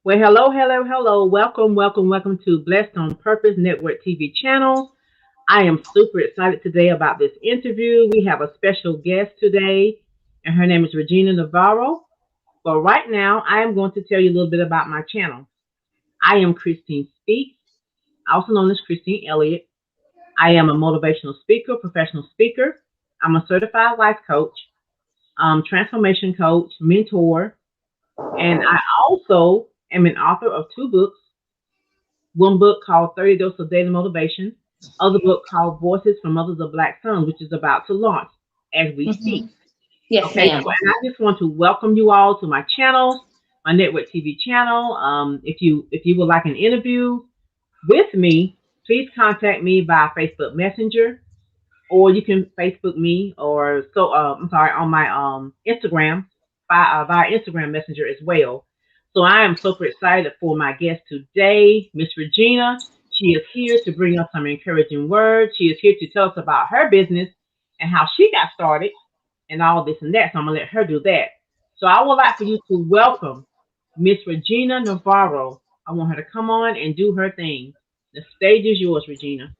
Well, hello, hello, hello. Welcome, welcome, welcome to Blessed on Purpose Network TV channel. I am super excited today about this interview. We have a special guest today, and her name is Regina Navarro. But right now, I am going to tell you a little bit about my channel. I am Christine Speaks, also known as Christine Elliott. I am a motivational speaker, professional speaker. I'm a certified life coach, transformation coach, mentor, and I also am an author of two books. One book called 30 Doses of Daily Motivation, other book called Voices from Mothers of Black Sons, which is about to launch as we Hmm. speak. Yes, Okay, ma'am. so and I just want to welcome you all to my channel, my network TV channel. If you would like an interview with me, please contact me by Facebook Messenger, or you can Facebook me, or I'm sorry, on my Instagram via Instagram Messenger as well. So I am super excited for my guest today, Miss Regina. She is here to bring us some encouraging words. She is here to tell us about her business and how she got started and all this and that. So I'm gonna let her do that. So I would like for you to welcome Miss Regina Navarro. I want her to come on and do her thing. The stage is yours, Regina.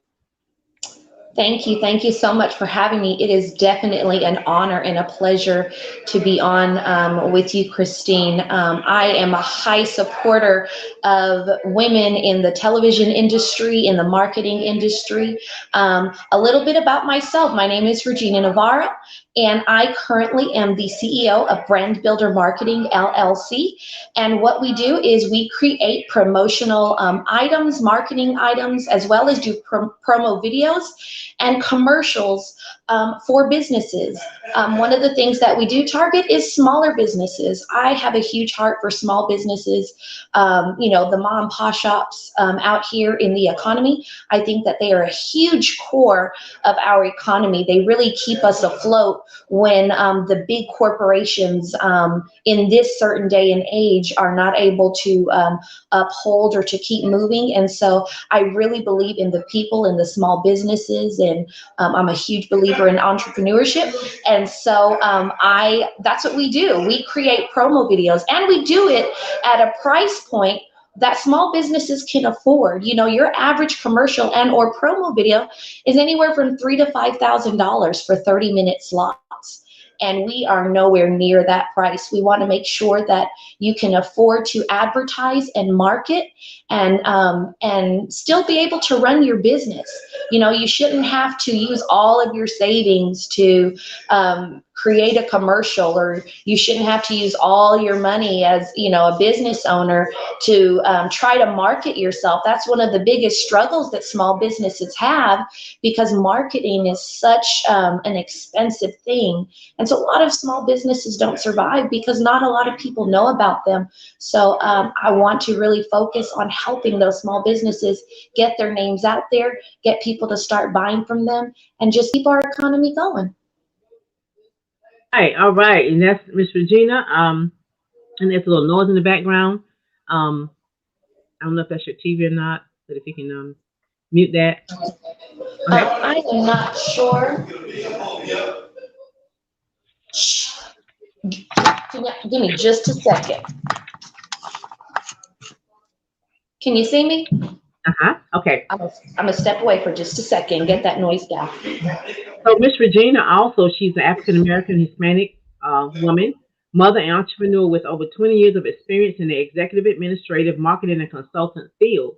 Thank you. Thank you so much for having me. It is definitely an honor and a pleasure to be on with you, Christine. I am a high supporter of women in the television industry, in the marketing industry. A little bit about myself. My name is Regina Navarro, and I currently am the CEO of Brand Builder Marketing LLC. And what we do is we create promotional items, marketing items, as well as do promo videos and commercials for businesses. One of the things that we do target is smaller businesses. I have a huge heart for small businesses, the mom and pop shops out here in the economy. I think that they are a huge core of our economy. They really keep us afloat when the big corporations in this certain day and age are not able to uphold or to keep moving. And so I really believe in the people and the small businesses, and I'm a huge believer in entrepreneurship. And so that's what we do. We create promo videos, and we do it at a price point that small businesses can afford. Your average commercial and or promo video is anywhere from $3,000 to $5,000 for 30-minute slots. And we are nowhere near that price. We want to make sure that you can afford to advertise and market, and still be able to run your business. You shouldn't have to use all of your savings to create a commercial, or you shouldn't have to use all your money as a business owner to try to market yourself. That's one of the biggest struggles that small businesses have, because marketing is such an expensive thing. And so a lot of small businesses don't survive because not a lot of people know about them. So I want to really focus on helping those small businesses get their names out there, get people to start buying from them, and just keep our economy going. All right, and that's Miss Regina. And there's a little noise in the background. Um, I don't know if that's your TV or not, but if you can mute that. Okay. I am not sure. Give me just a second. Can you see me? Uh-huh. Okay. I'm gonna step away for just a second, get that noise down. So Miss Regina also, she's an African American Hispanic woman, mother and entrepreneur with over 20 years of experience in the executive, administrative, marketing, and consultant field.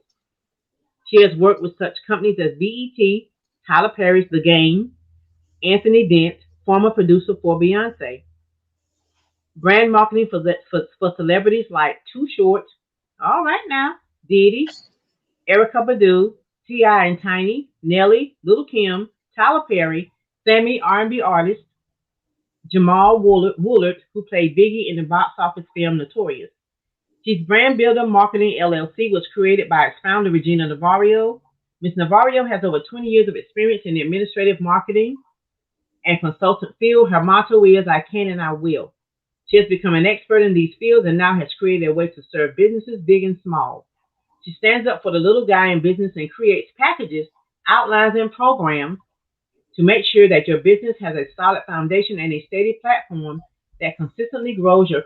She has worked with such companies as BET, Tyler Perry's The Game, Anthony Dent, former producer for Beyonce, brand marketing for celebrities like Too Short, all right now, Diddy, Erica Badu, T.I. and Tiny, Nelly, Little Kim, Tyler Perry, Sammy R&B artist, Jamal Woolard, who played Biggie in the box office film Notorious. She's Brand Builder Marketing LLC, was created by its founder, Regina Navarro. Ms. Navarro has over 20 years of experience in the administrative marketing and consultant field. Her motto is, I can and I will. She has become an expert in these fields and now has created a way to serve businesses big and small. She stands up for the little guy in business and creates packages, outlines, and programs to make sure that your business has a solid foundation and a steady platform that consistently grows your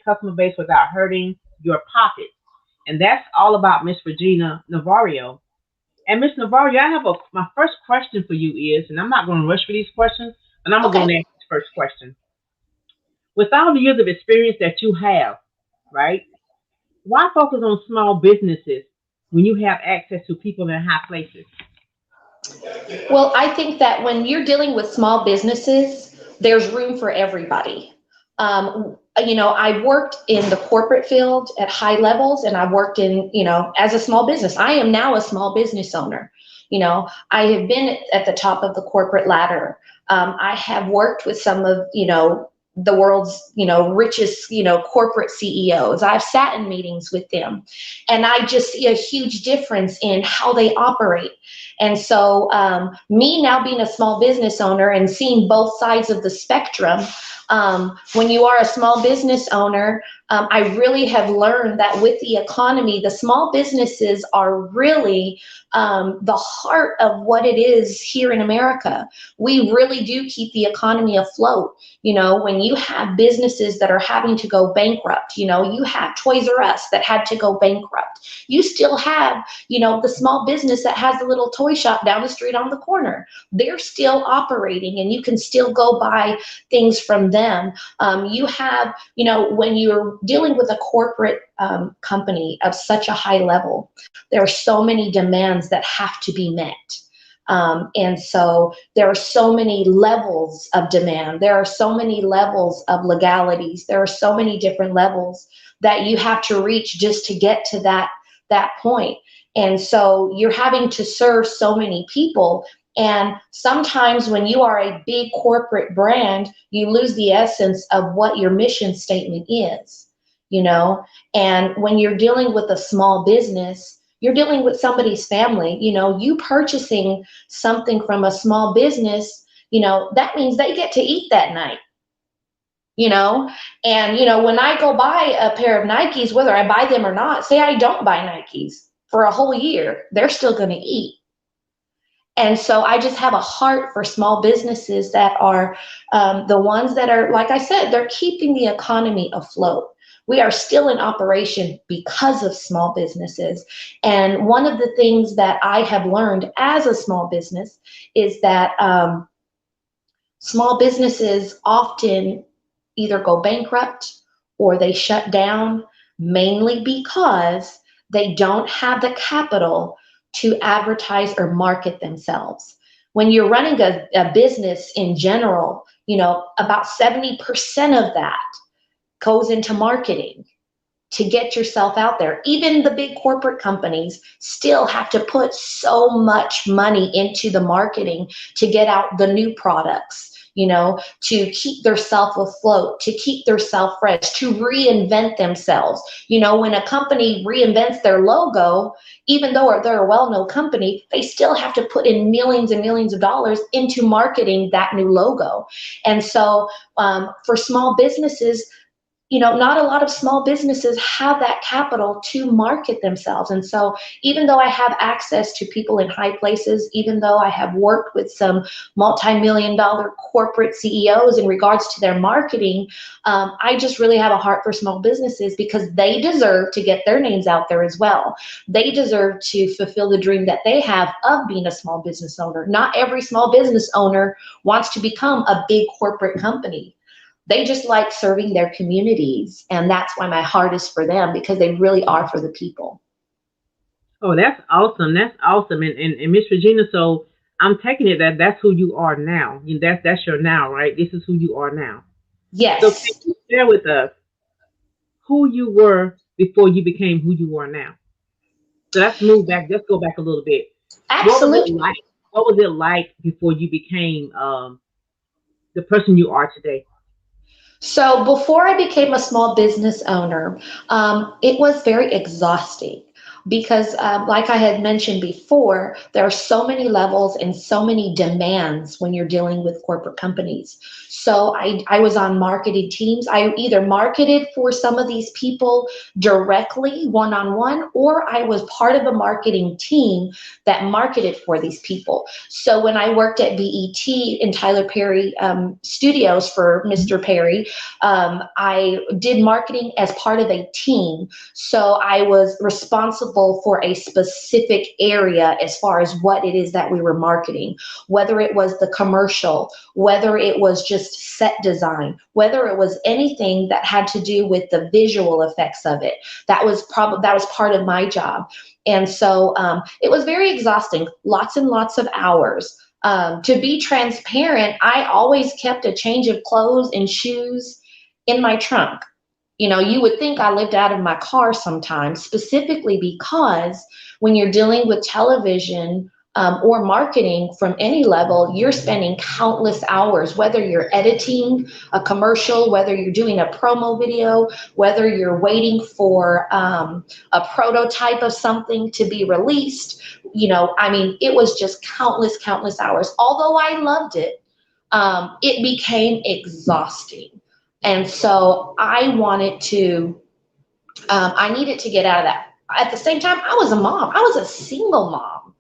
customer base without hurting your pockets. and that's all about Miss Regina Navarro. And Miss Navarro, I have my first question for you is, and I'm not going to rush for these questions, but I'm going to go and Okay. ask this first question. With all the years of experience that you have, right? Why focus on small businesses when you have access to people in high places? Well, I think that when you're dealing with small businesses, there's room for everybody. I worked in the corporate field at high levels, and I worked in, as a small business. I am now a small business owner. I have been at the top of the corporate ladder. I have worked with some of, the world's, richest, corporate CEOs. I've sat in meetings with them, and I just see a huge difference in how they operate. And so, me now being a small business owner and seeing both sides of the spectrum, when you are a small business owner, I really have learned that with the economy, the small businesses are really the heart of what it is here in America. We really do keep the economy afloat. When you have businesses that are having to go bankrupt, you have Toys R Us that had to go bankrupt. You still have, the small business that has a little toy shop down the street on the corner. They're still operating, and you can still go buy things from them. You have, when you're dealing with a corporate company of such a high level, there are so many demands that have to be met. And so there are so many levels of demand. There are so many levels of legalities. There are so many different levels that you have to reach just to get to that point. And so you're having to serve so many people. And sometimes when you are a big corporate brand, you lose the essence of what your mission statement is, you know? And when you're dealing with a small business, you're dealing with somebody's family. You purchasing something from a small business, that means they get to eat that night, you know? And, when I go buy a pair of Nikes, whether I buy them or not, say I don't buy Nikes for a whole year, they're still going to eat. And so I just have a heart for small businesses that are the ones that are, like I said, they're keeping the economy afloat. We are still in operation because of small businesses. And one of the things that I have learned as a small business is that small businesses often either go bankrupt or they shut down, mainly because they don't have the capital to advertise or market themselves. When you're running a business in general, about 70% of that goes into marketing to get yourself out there. Even the big corporate companies still have to put so much money into the marketing to get out the new products, to keep their self afloat, to keep their self fresh, to reinvent themselves. When a company reinvents their logo, even though they're a well-known company, they still have to put in millions and millions of dollars into marketing that new logo. And so for small businesses, not a lot of small businesses have that capital to market themselves. And so even though I have access to people in high places, even though I have worked with some multi-million dollar corporate CEOs in regards to their marketing, I just really have a heart for small businesses because they deserve to get their names out there as well. They deserve to fulfill the dream that they have of being a small business owner. Not every small business owner wants to become a big corporate company. They just like serving their communities. And that's why my heart is for them, because they really are for the people. Oh, that's awesome. That's awesome. And Miss Regina, so I'm taking it that that's who you are now. That's your now, right? This is who you are now. So can Yes, you share with us who you were before you became who you are now? So let's move back. Let's go back a little bit. What was it absolutely. like? What was it like before you became the person you are today? So before I became a small business owner, it was very exhausting. because like I had mentioned before, there are so many levels and so many demands when you're dealing with corporate companies. So I was on marketing teams. I either marketed for some of these people directly one-on-one, or I was part of a marketing team that marketed for these people. So when I worked at BET in Tyler Perry Studios for Mr. Perry, I did marketing as part of a team. So I was responsible for a specific area as far as what it is that we were marketing, whether it was the commercial, whether it was just set design, whether it was anything that had to do with the visual effects of it. That was part of my job. And so it was very exhausting, lots and lots of hours. To be transparent, I always kept a change of clothes and shoes in my trunk. You would think I lived out of my car sometimes, specifically because when you're dealing with television or marketing from any level, you're spending countless hours, whether you're editing a commercial, whether you're doing a promo video, whether you're waiting for a prototype of something to be released. It was just countless, countless hours. Although I loved it, it became exhausting. And so I needed to get out of that. At the same time, I was a mom. I was a single mom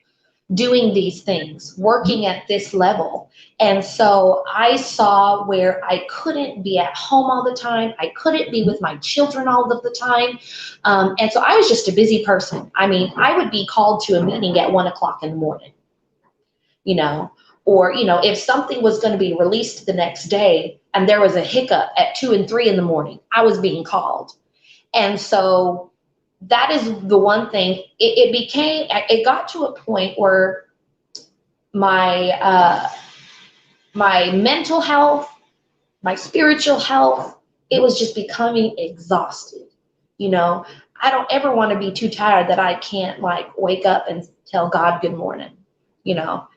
doing these things, working at this level. And so I saw where I couldn't be at home all the time. I couldn't be with my children all of the time. And so I was just a busy person. I would be called to a meeting at 1 o'clock in the morning, you know, or, if something was going to be released the next day and there was a hiccup at 2 and 3 in the morning, I was being called. And so that is the one thing. It got to a point where my my mental health, my spiritual health, it was just becoming exhausted. You know, I don't ever want to be too tired that I can't wake up and tell God good morning,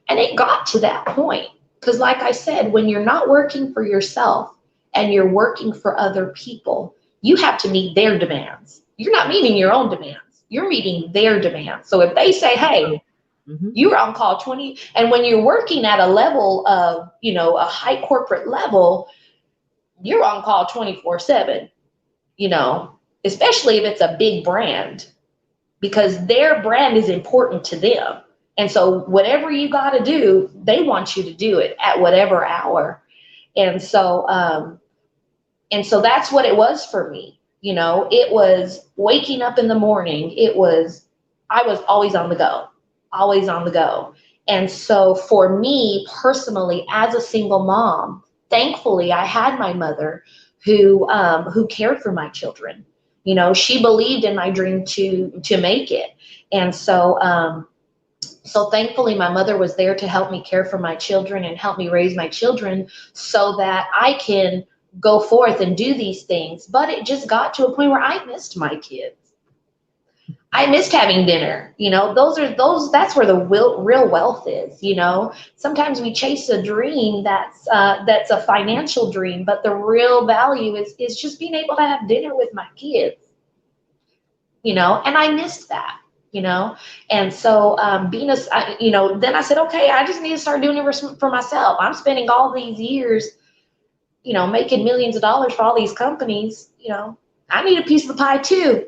And it got to that point because, like I said, when you're not working for yourself and you're working for other people, you have to meet their demands. You're not meeting your own demands. You're meeting their demands. So if they say, hey, you're on call 20, and when you're working at a level of, a high corporate level, you're on call 24/7, especially if it's a big brand, because their brand is important to them. And so whatever you got to do, they want you to do it at whatever hour. And so that's what it was for me. It was waking up in the morning. I was always on the go, always on the go. And so for me personally, as a single mom, thankfully I had my mother who cared for my children. She believed in my dream to make it. And so thankfully my mother was there to help me care for my children and help me raise my children so that I can go forth and do these things. But it just got to a point where I missed my kids. I missed having dinner. That's where the real wealth is. Sometimes we chase a dream that's a financial dream, but the real value is just being able to have dinner with my kids. And I missed that. And so then I said, okay, I just need to start doing it for myself. I'm spending all these years, making millions of dollars for all these companies. I need a piece of the pie too.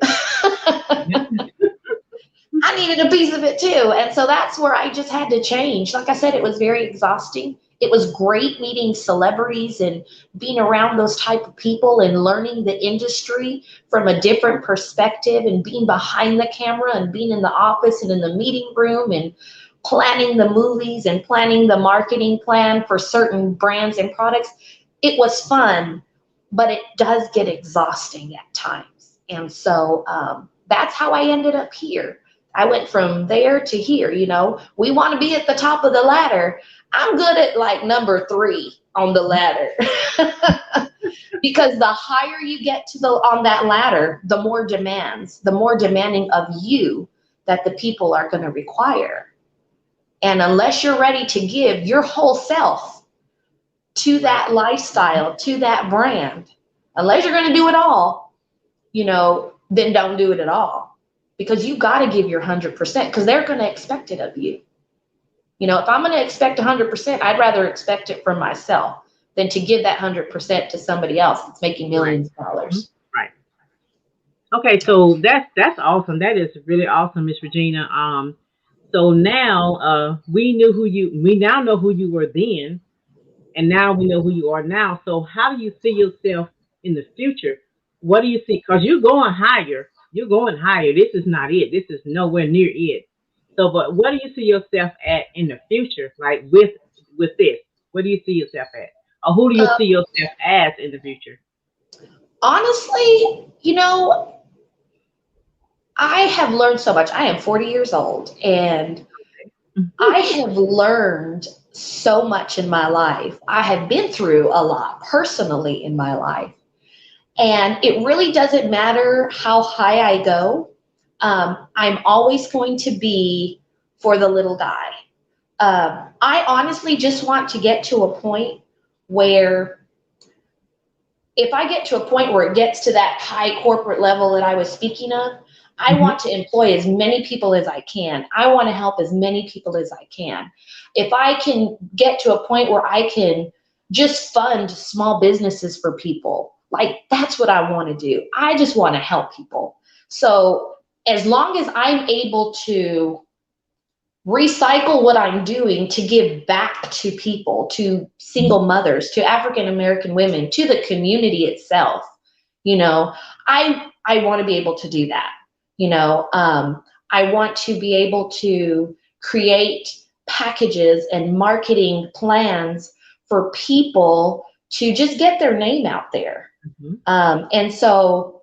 I needed a piece of it too. And so that's where I just had to change. Like I said, it was very exhausting. It was great meeting celebrities and being around those type of people and learning the industry from a different perspective and being behind the camera and being in the office and in the meeting room and planning the movies and planning the marketing plan for certain brands and products. It was fun, but it does get exhausting at times. And so that's how I ended up here. I went from there to here. We want to be at the top of the ladder. I'm good at number 3 on the ladder because the higher you get on that ladder, the more demanding of you that the people are going to require. And unless you're ready to give your whole self to that lifestyle, to that brand, unless you're going to do it all, then don't do it at all. because you got to give your 100% because they're going to expect it of you. You know, if I'm going to expect 100%, I'd rather expect it from myself than to give that 100% to somebody else that's making Right. millions of Mhm. dollars. Right. Okay, so that's awesome. That is really awesome, Miss Regina. So now we now know who you were then, and now we know who you are now. So how do you see yourself in the future? What do you see? Because you're going higher. You're going higher. This is not it. This is nowhere near it. So, but what do you see yourself at in the future? Like with this, what do you see yourself at, or who do you Uh, see yourself as in the future? Honestly, you know, I have learned so much. I am 40 years old and I have learned so much in my life. I have been through a lot personally in my life. And it really doesn't matter how high I go. I'm always going to be for the little guy. I honestly just want to get to a point where if I get to a point where it gets to that high corporate level that I was speaking of, I Hmm. want to employ as many people as I can. I want to help as many people as I can. If I can get to a point where I can just fund small businesses for people, like that's what I want to do. I just want to help people. So as long as I'm able to recycle what I'm doing to give back to people, to Hmm. single mothers, to African American women, to the community itself. You know, I want to be able to do that. You know, I want to be able to create packages and marketing plans for people to just get their name out there. Hmm. And so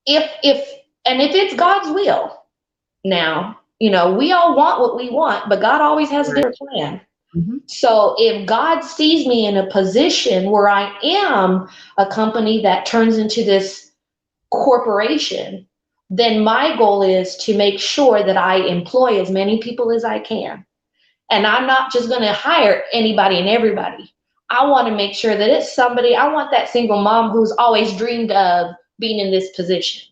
if if it's God's will, now, you know, we all want what we want, but God always has a Right. different plan. Hmm. So if God sees me in a position where I am a company that turns into this corporation, then my goal is to make sure that I employ as many people as I can. And I'm not just going to hire anybody and everybody. I want to make sure that it's somebody, I want that single mom who's always dreamed of being in this position.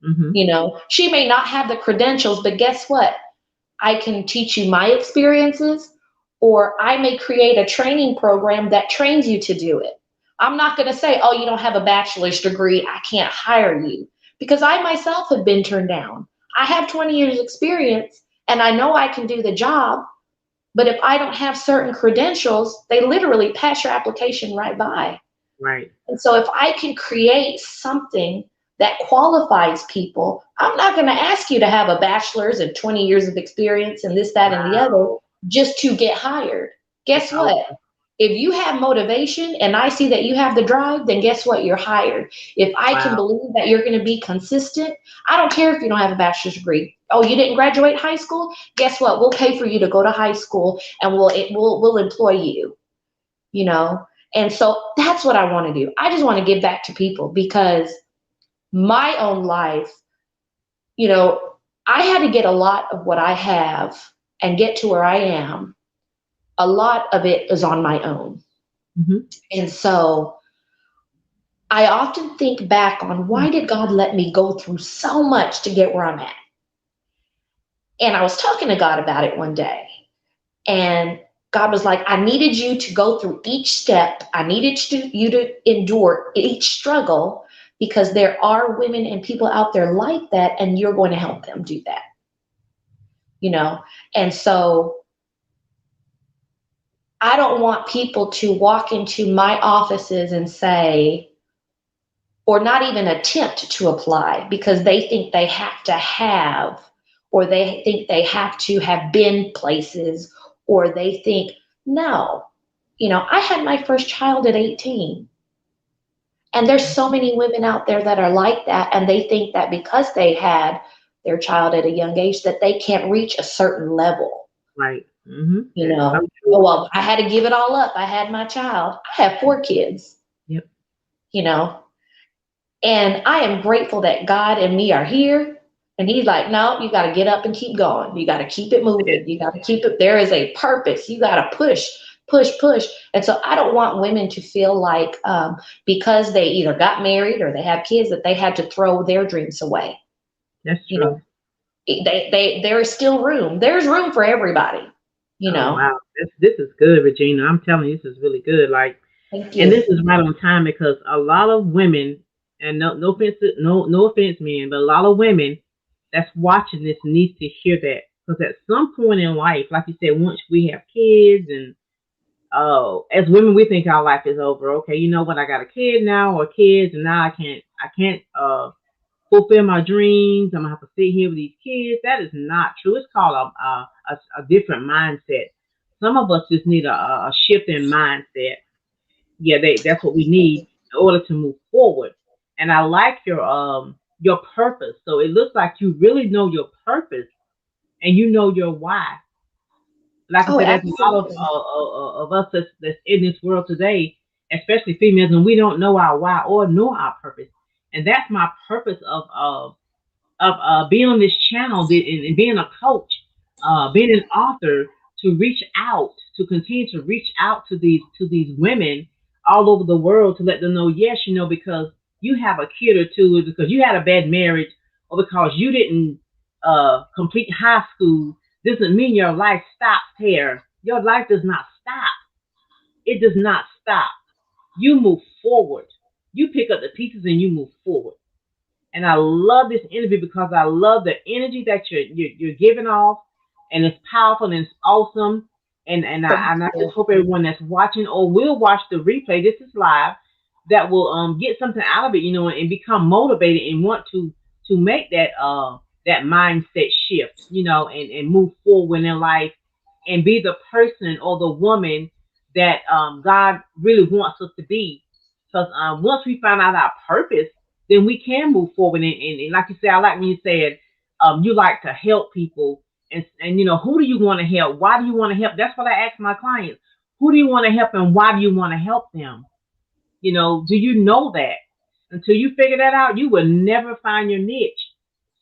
Hmm. You know, she may not have the credentials, but guess what? I can teach you my experiences, or I may create a training program that trains you to do it. I'm not going to say, oh, you don't have a bachelor's degree, I can't hire you, because I myself have been turned down. I have 20 years experience and I know I can do the job, but if I don't have certain credentials, they literally pass your application right by. Right. And so if I can create something that qualifies people, I'm not going to ask you to have a bachelor's and 20 years of experience and this, that, and the other Wow. just to get hired. That's Guess what? awesome. If you have motivation and I see that you have the drive, then guess what? You're hired. If I can Wow. believe that you're going to be consistent, I don't care if you don't have a bachelor's degree. Oh, you didn't graduate high school? Guess what? We'll pay for you to go to high school and we'll employ you, you know? And so that's what I want to do. I just want to give back to people because my own life, you know, I had to get a lot of what I have and get to where I am. A lot of it is on my own. Hmm. And so I often think back on why did God let me go through so much to get where I'm at? And I was talking to God about it one day. And God was like, I needed you to go through each step. I needed you to endure each struggle because there are women and people out there like that, and you're going to help them do that, you know? And so I don't want people to walk into my offices and say, or not even attempt to apply because they think they have to have, or they think they have to have been places, or they think, no, you know, I had my first child at 18. And there's so many women out there that are like that. And they think that because they had their child at a young age, that they can't reach a certain level, Right. Hmm. you That is so know. Oh, true. well, I had to give it all up. I had my child. I have 4 kids, Yep. you know. And I am grateful that God and me are here. And he's like, no, you got to get up and keep going. You got to keep it moving. You got to keep it. There is a purpose. You got to push, push, push. And so I don't want women to feel like because they either got married or they have kids that they had to throw their dreams away. That's You know, true. There is still room. There's room for everybody, you Oh know. wow, this is good, Regina. I'm telling you, this is really good. Like, Thank and you. this is right on time because a lot of women, and no offense, no offense, men, but a lot of women that's watching this needs to hear that because at some point in life, like you said, once we have kids and as women, we think our life is over. Okay, you know what? I got a kid now or kids, and now I can't fulfill my dreams. I'm gonna have to sit here with these kids. That is not true. It's called a different mindset. Some of us just need a shift in mindset. Yeah, that's what we need in order to move forward. And I like your purpose. So it looks like you really know your purpose and you know your why. Like I Oh, said, there's a lot absolutely. of us that's in this world today, especially females, and we don't know our why or know our purpose. And that's my purpose of being on this channel and being a coach, being an author, to reach out, to continue to reach out to these women all over the world to let them know, yes, because you have a kid or two, because you had a bad marriage, or because you didn't complete high school, doesn't mean your life stops here. Your life does not stop. It does not stop. You move forward. You pick up the pieces and you move forward. And I love this interview because I love the energy that you're giving off, and it's powerful and it's awesome. Thank And I just you. hope everyone that's watching or will watch the replay, this is live, that will get something out of it, and become motivated and want to make that mindset shift, and move forward in life and be the person or the woman that God really wants us to be. Because once we find out our purpose, then we can move forward. And like you said, I like when you said you like to help people. And who do you want to help? Why do you want to help? That's what I ask my clients. Who do you want to help and why do you want to help them? Do you know that? Until you figure that out, you will never find your niche.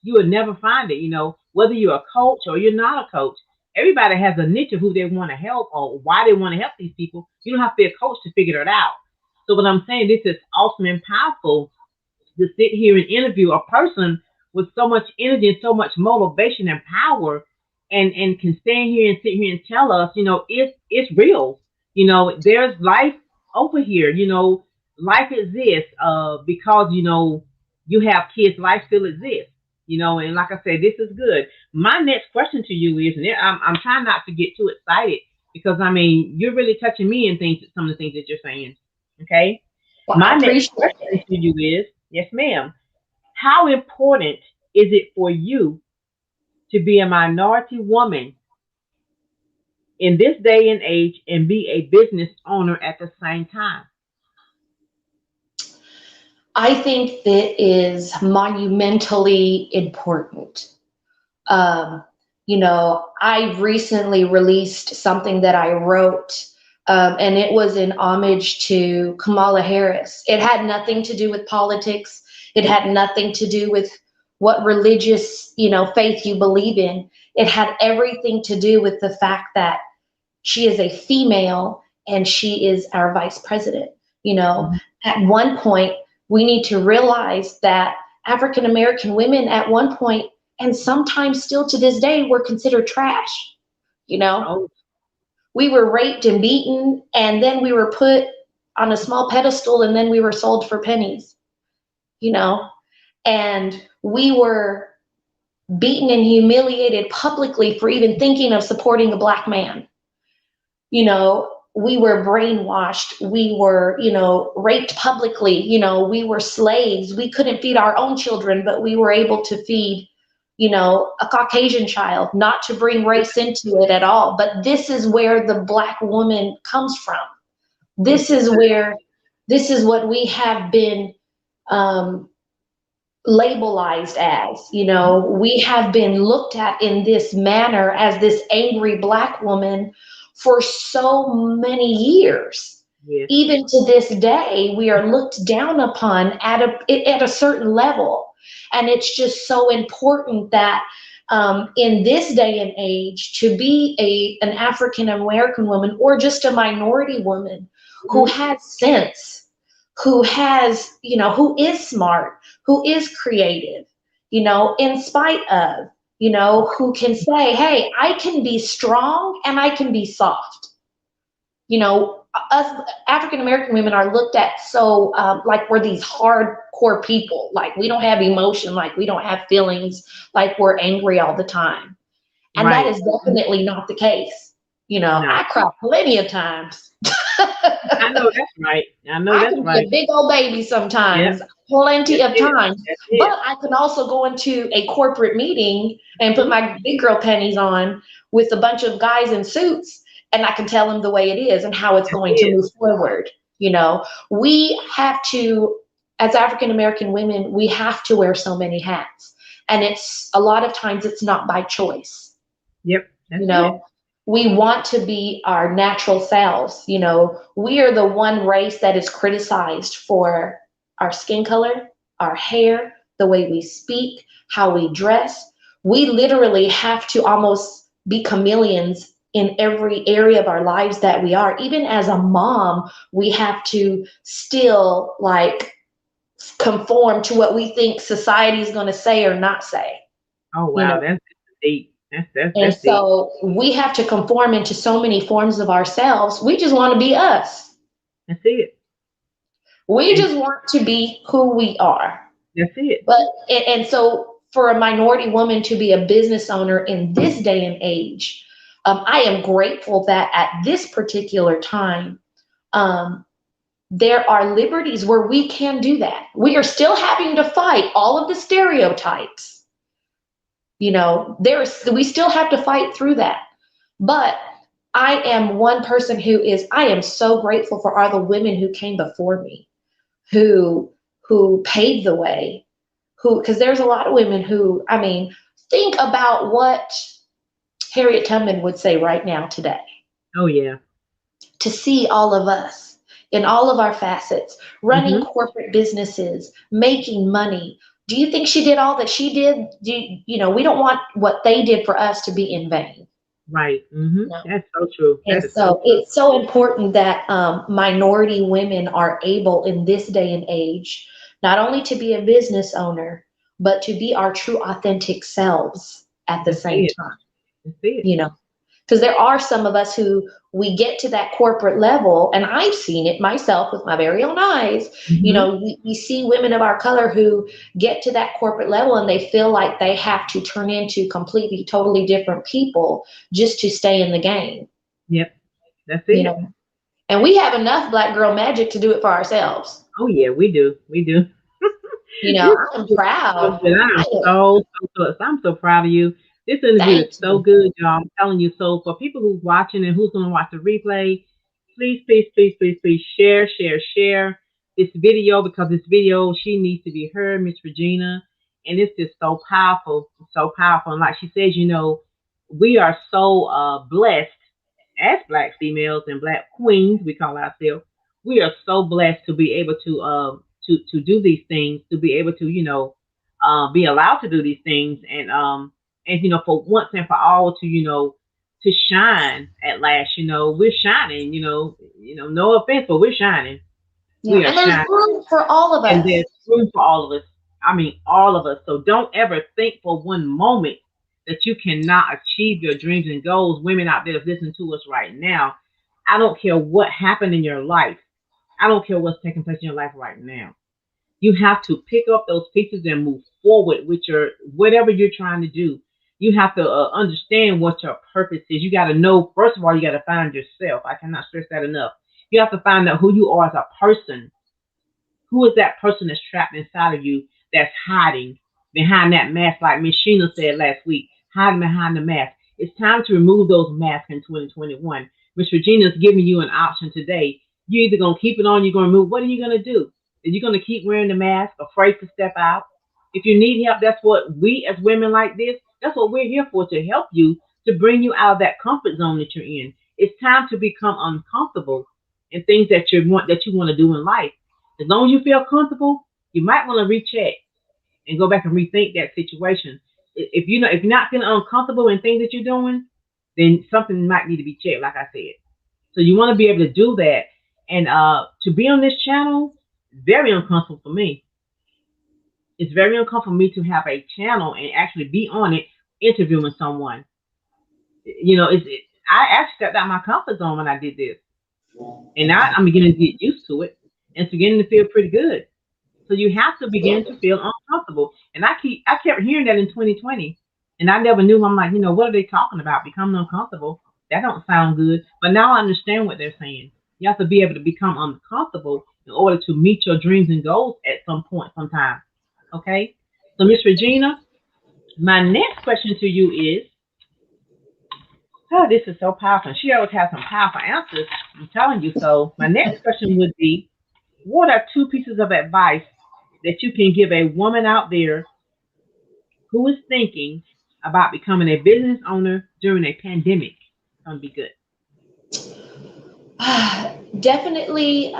You will never find it. Whether you're a coach or you're not a coach, everybody has a niche of who they want to help or why they want to help these people. You don't have to be a coach to figure it out. So what I'm saying, this is awesome and powerful to sit here and interview a person with so much energy and so much motivation and power, and can stand here and sit here and tell us, it's real. There's life over here. Life exists because you have kids. Life still exists. And like I said, this is good. My next question to you is, and I'm trying not to get too excited because I mean you're really touching me and things. Some of the things that you're saying. Okay. Well, I My next appreciate question it. to you is, yes, ma'am. How important is it for you to be a minority woman in this day and age and be a business owner at the same time? I think that is monumentally important. Um, I recently released something that I wrote, and it was in homage to Kamala Harris. It had nothing to do with politics. It had nothing to do with what religious, faith you believe in. It had everything to do with the fact that she is a female and she is our vice president. You know, Mhm. at one point, we need to realize that African American women at one point, and sometimes still to this day, were considered trash. You know, Oh, we were raped and beaten, and then we were put on a small pedestal, and then we were sold for pennies, you know, and we were beaten and humiliated publicly for even thinking of supporting a black man. We were brainwashed. We were, raped publicly. We were slaves. We couldn't feed our own children, but we were able to feed, a Caucasian child, not to bring race into it at all. But this is where the black woman comes from. This is where, this is what we have been um, labelized as. We have been looked at in this manner as this angry black woman for so many years. yes. Even to this day, we are looked down upon at a certain level. And it's just so important that in this day and age, to be an African American woman or just a minority woman who Mhm. has sense, who has, who is smart, who is creative, in spite of. who can say, hey, I can be strong and I can be soft. Us African American women are looked at so like we're these hardcore people, like we don't have emotion, like we don't have feelings, like we're angry all the time. And that Right. is definitely not the case. No. I cry plenty of times. I know that's right. I know I that's can be right. a big old baby Yep. sometimes, plenty That's of it. times. That's But it. I can also go into a corporate meeting and put Mhm. my big girl pennies on with a bunch of guys in suits, and I can tell them the way it is and how it's That's going to it. move forward. We have to, as African American women, we have to wear so many hats. And it's a lot of times it's not by choice. Yep. You That's it. know, we want to be our natural selves. We are the one race that is criticized for our skin color, our hair, the way we speak, how we dress. We literally have to almost be chameleons in every area of our lives that we are. Even as a mom, we have to still like conform to what we think society is going to say or not say. Oh You wow, know, that's deep. and That's deep. so we have to conform into so many forms of ourselves. We just want to be us. That's it. We And just want to be who we are. that's it. But and so for a minority woman to be a business owner in this day and age, I am grateful that at this particular time, um, there are liberties where we can do that. We are still having to fight all of the stereotypes. We still have to fight through that. But I am one person I am so grateful for all the women who came before me, who paved the way, because there's a lot of women who, I mean, think about what Harriet Tubman would say right now today. Oh yeah. To see all of us in all of our facets, running Mhm. corporate businesses, making money. Do you think she did all that she did? We don't want what they did for us to be in vain. Right. Mhm. No. That's so true. And That is so so true. it's so important that minority women are able in this day and age not only to be a business owner, but to be our true authentic selves at the That's same it. time. That's it. You know, because there are some of us who we get to that corporate level, and I've seen it myself with my very own eyes. Mhm. We see women of our color who get to that corporate level and they feel like they have to turn into completely, totally different people just to stay in the game. Yep. That's You it. know, and we have enough black girl magic to do it for ourselves. Oh yeah, we do. We do. This I'm is so proud. good. I am I'm so proud of you. This interview is Thank so you. good, y'all. I'm telling you. So for people who's watching and who's gonna watch the replay, please, please, please, please, please share, share, share this video because this video she needs to be heard, Miss Regina. And it's just so powerful. And like she says, we are so blessed as black females and black queens, we call ourselves. We are so blessed to be able to do these things, to be able to be allowed to do these things, and for once and for all to shine at last. We're shining. No offense, but we're shining. Yeah, We are and there's shining, room for all of and there's us. room for all of us. I mean, all of us. So don't ever think for one moment that you cannot achieve your dreams and goals. Women out there that's listening to us right now, I don't care what happened in your life. I don't care what's taking place in your life right now. You have to pick up those pieces and move forward with your whatever you're trying to do. You have to understand what your purpose is. You got to know, first of all, you got to find yourself. I cannot stress that enough. You have to find out who you are as a person. Who is that person that's trapped inside of you that's hiding behind that mask, like Miss Sheena said last week, hiding behind the mask? It's time to remove those masks in 2021. Miss Regina's giving you an option today. You're either going to keep it on, you're going to move. What are you going to do? Are you going to keep wearing the mask, afraid to step out? If you need help, that's what we as women like this, that's what we're here for, to help you, to bring you out of that comfort zone that you're in. It's time to become uncomfortable in things that you want to do in life. As long as you feel comfortable, you might want to recheck and go back and rethink that situation. If you're not feeling uncomfortable in things that you're doing, then something might need to be checked, like I said. So you want to be able to do that. And to be on this channel, very uncomfortable for me. It's very uncomfortable for me to have a channel and actually be on it interviewing someone. I actually stepped out my comfort zone when I did this, and now I'm beginning to get used to it, and it's beginning to feel pretty good. So you have to begin to feel uncomfortable. And I kept hearing that in 2020, and I never knew. I'm like, what are they talking about? Becoming uncomfortable? That don't sound good. But now I understand what they're saying. You have to be able to become uncomfortable in order to meet your dreams and goals at some point, sometime. Okay. So Miss Regina, my next question to you is, oh, this is so powerful. She always has some powerful answers. I'm telling you. So my next question would be, what are two pieces of advice that you can give a woman out there who is thinking about becoming a business owner during a pandemic? It's gonna be good. Definitely,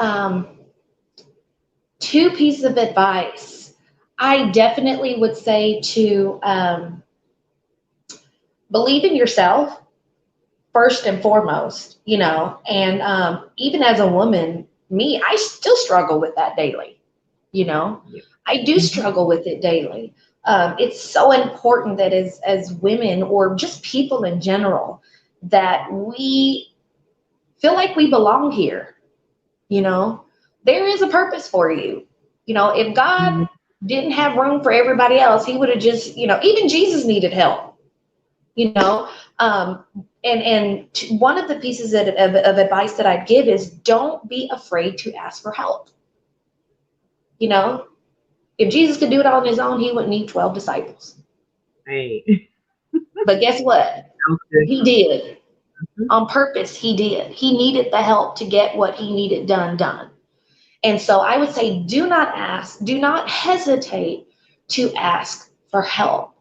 two pieces of advice. I definitely would say to believe in yourself first and foremost, and even as a woman, me, I still struggle with that daily, you know, Yep. I do Hmm. struggle with it daily. It's so important that as women or just people in general, that we feel like we belong here. You know, there is a purpose for you. If God didn't have room for everybody else, he would have just, even Jesus needed help, you know. Um, and one of the pieces of advice that I'd give is don't be afraid to ask for help. You know, if Jesus could do it on his own, he wouldn't need 12 disciples. Hey, But guess what? sounds good. He did. Mhm. On purpose, he did. He needed the help to get what he needed done. And so I would say do not hesitate to ask for help.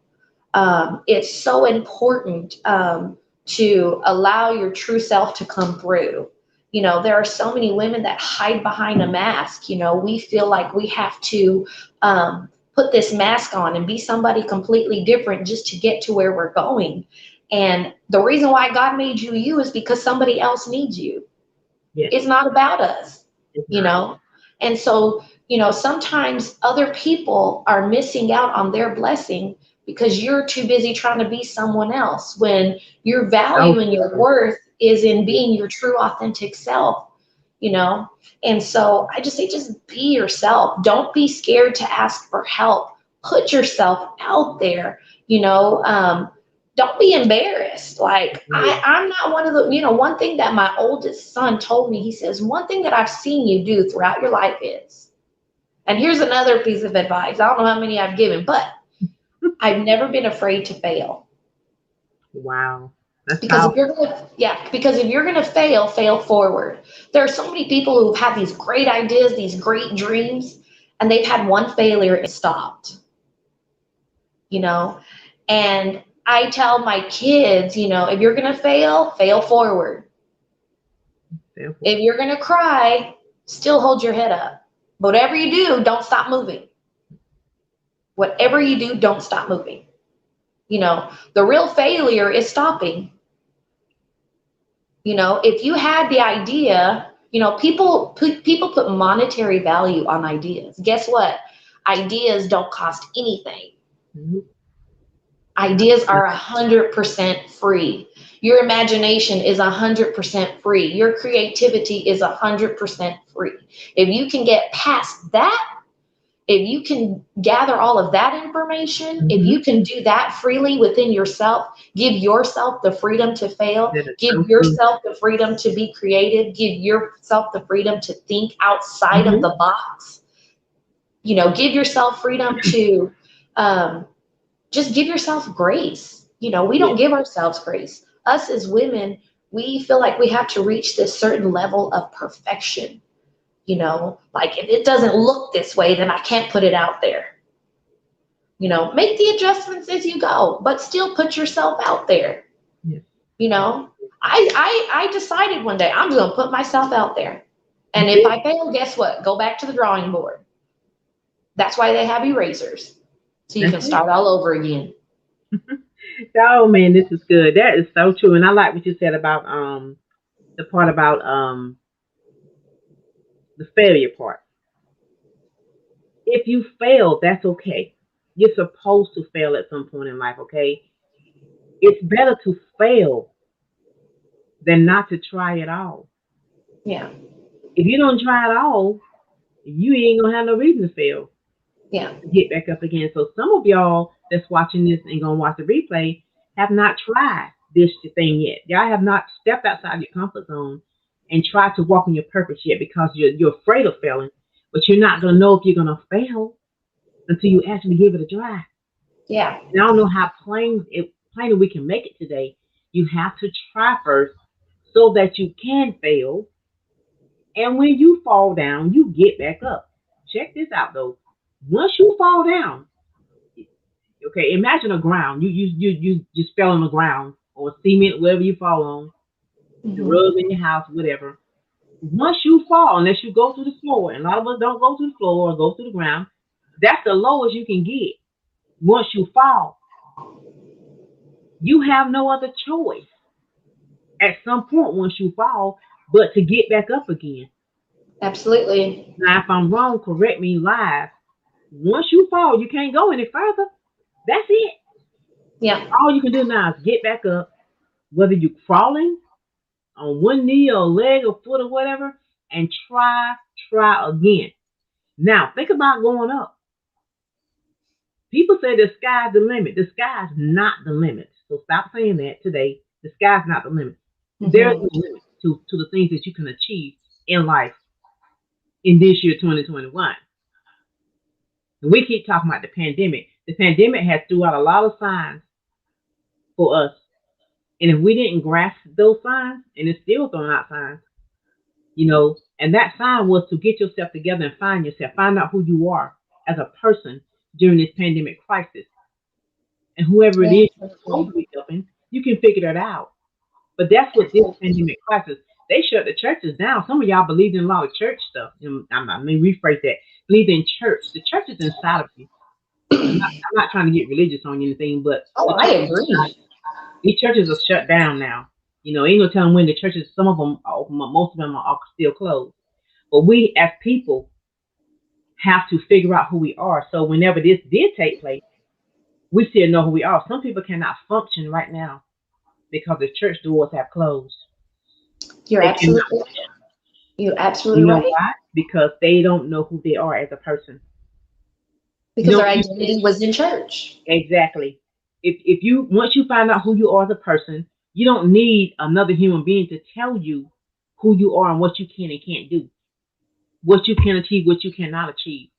It's so important to allow your true self to come through. There are so many women that hide behind a mask. We feel like we have to put this mask on and be somebody completely different just to get to where we're going. And the reason why God made you you is because somebody else needs you. Yes, It's not about us, it's you not. know? And so, sometimes other people are missing out on their blessing because you're too busy trying to be someone else when your So value and your true. worth is in Yes. being your true authentic self, you know? And so I just say, just be yourself. Don't be scared to ask for help. Put yourself out there, you know? Don't be embarrassed. Like Hey. I'm not one of the, one thing that my oldest son told me, he says, one thing that I've seen you do throughout your life is, and here's another piece of advice. I don't know how many I've given, but I've never been afraid to fail. Wow, that's Because if you're powerful. gonna, yeah, because if you're gonna fail, fail forward. There are so many people who've had these great ideas, these great dreams, and they've had one failure and stopped, you know? And I tell my kids, if you're gonna fail, fail forward. Therefore, If you're going to cry, still hold your head up. Whatever you do, don't stop moving. Whatever you do, don't stop moving. The real failure is stopping. If you had the idea, people put monetary value on ideas. Guess what? Ideas don't cost anything. mhm, Ideas are 100% free. Your imagination is 100% free. Your creativity is 100% free. If you can get past that, if you can gather all of that information, if mhm. you can do that freely within yourself, give yourself the freedom to fail, That is give so true. yourself the freedom to be creative, give yourself the freedom to think outside of Hmm. the box, give yourself freedom to um, just give yourself grace. We don't Yes. give ourselves grace. Us as women, we feel like we have to reach this certain level of perfection. Like if it doesn't look this way, then I can't put it out there. Make the adjustments as you go, but still put yourself out there. Yes. You know, I decided one day I'm just gonna put myself out there. And That's if it. I fail, guess what? Go back to the drawing board. That's why they have erasers. So you That's can it. start all over again. Oh man, this is good. That is so true. And I like what you said about the part about the failure part. If you fail, that's okay. You're supposed to fail at some point in life, okay? It's better to fail than not to try at all. Yeah. If you don't try at all, you ain't gonna have no reason to fail. Yeah. To get back up again. So some of y'all that's watching this and gonna watch the replay have not tried this thing yet. Y'all have not stepped outside your comfort zone and tried to walk in your purpose yet because you're afraid of failing. But you're not gonna know if you're gonna fail until you actually give it a try. Yeah. And I don't know how plainer we can make it today. You have to try first so that you can fail. And when you fall down, you get back up. Check this out though. Once you fall down, okay, imagine a ground. You just fell on the ground or cement, wherever you fall on, the Hmm. rug in your house, whatever. Once you fall, unless you go through the floor, and a lot of us don't go through the floor or go through the ground, that's the lowest you can get. Once you fall, you have no other choice at some point once you fall but to get back up again. Absolutely. Now, if I'm wrong, correct me live. Once you fall, you can't go any further. That's it. Yeah. All you can do now is get back up, whether you're crawling on one knee or leg or foot or whatever, and try again. Now, think about going up. People say the sky's the limit. The sky's not the limit. So stop saying that today. The sky's not the limit. There's Hmm. no limit to the things that you can achieve in life in this year, 2021. We keep talking about the pandemic. The pandemic has threw out a lot of signs for us. And if we didn't grasp those signs, and it's still throwing out signs, and that sign was to get yourself together and find yourself, find out who you are as a person during this pandemic crisis. And whoever it is you're supposed to Absolutely. be helping, you can figure that out. But that's what this Absolutely. pandemic crisis, they shut the churches down. Some of y'all believed in a lot of church stuff. I mean, rephrase that. Believe in church. The church is inside of you. I'm not trying to get religious on anything, but Oh, the I church is inside. agree. These churches are shut down now. Ain't no telling when the churches, some of them are open, but most of them are still closed. But we as people have to figure out who we are. So whenever this did take place, we still know who we are. Some people cannot function right now because the church doors have closed. You're They cannot absolutely, function. you're You absolutely know right. why? Because they don't know who they are as a person. You Because their don't you identity was in church. exactly. If you once you find out who you are as a person, you don't need another human being to tell you who you are and what you can and can't do, what you can achieve, what you cannot achieve.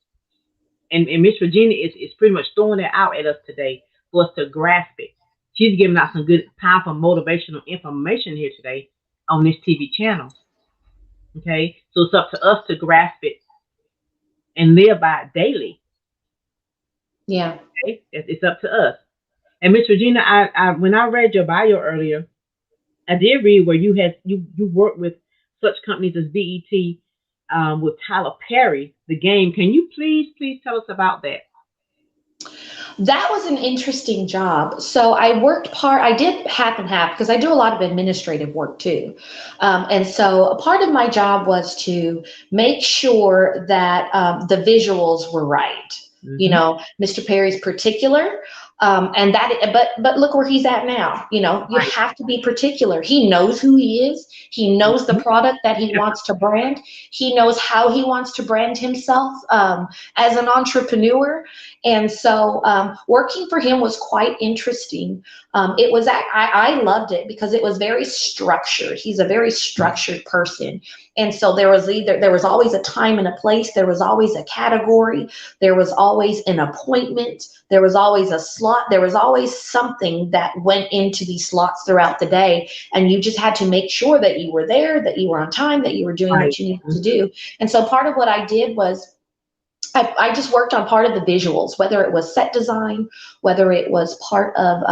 And Miss Regina is pretty much throwing that out at us today for us to grasp it. She's giving out some good, powerful, motivational information here today on this TV channel. Okay, so it's up to us to grasp it and live by it daily. Yeah. Okay, it's up to us. And Miss Regina, I when I read your bio earlier, I did read where you worked with such companies as BET, with Tyler Perry, the game. Can you please tell us about that? That was an interesting job. So I did half and half because I do a lot of administrative work too. And so a part of my job was to make sure that the visuals were right. Hmm. Mr. Perry's particular. But look where he's at now. You Right. have to be particular. He knows who he is. He knows the Hmm. product that he wants to brand. He knows how he wants to brand himself as an entrepreneur. And so working for him was quite interesting. I loved it because it was very structured. He's a very structured person. And so there was always a time and a place, there was always a category, there was always an appointment, there was always a slot, there was always something that went into these slots throughout the day. And you just had to make sure that you were there, that you were on time, that you were doing Right. what you needed to Hmm. do. And so part of what I did was I just worked on part of the visuals, whether it was set design, whether it was part of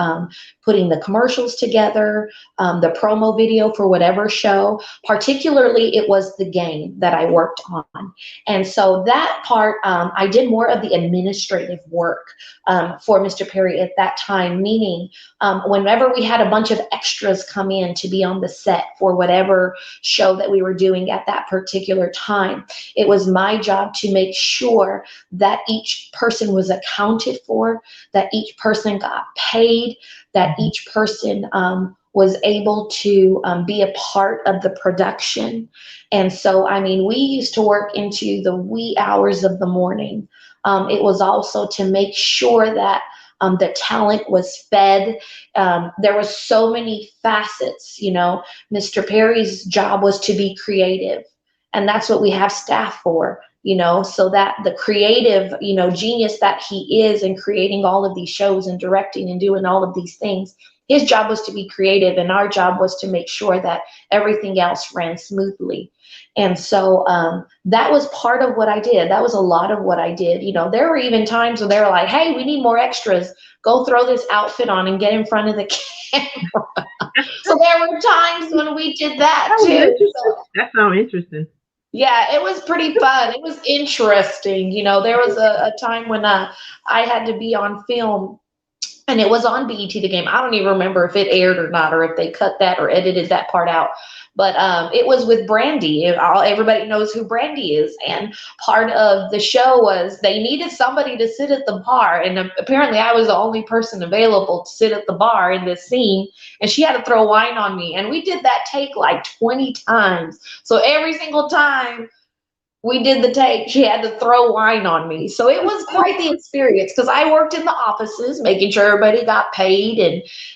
putting the commercials together, the promo video for whatever show. Particularly, it was the game that I worked on. And so that part, I did more of the administrative work for Mr. Perry at that time, meaning whenever we had a bunch of extras come in to be on the set for whatever show that we were doing at that particular time, it was my job to make sure sure that each person was accounted for, that each person got paid, that Mhm. each person was able to be a part of the production. And so, I mean, we used to work into the wee hours of the morning. It was also to make sure that the talent was fed. There was so many facets, you know. Mr. Perry's job was to be creative, and that's what we have staff for, you know, so that the creative, you know, genius that he is in creating all of these shows and directing and doing all of these things, his job was to be creative, and our job was to make sure that everything else ran smoothly. And so that was part of what I did. That was a lot of what I did. You know, there were even times when they were like, hey, we need more extras. Go throw this outfit on and get in front of the camera. So there were times when we did that That was too. interesting. So That sounds interesting. yeah, it was pretty fun. It was interesting. You know, there was a time when I had to be on film, and it was on BET the game. I don't even remember if it aired or not, or if they cut that or edited that part out. But it was with Brandy. Everybody knows who Brandy is, and part of the show was they needed somebody to sit at the bar, and apparently I was the only person available to sit at the bar in this scene, and she had to throw wine on me, and we did that take like 20 times. So every single time we did the take, she had to throw wine on me. So it was quite the experience because I worked in the offices, making sure everybody got paid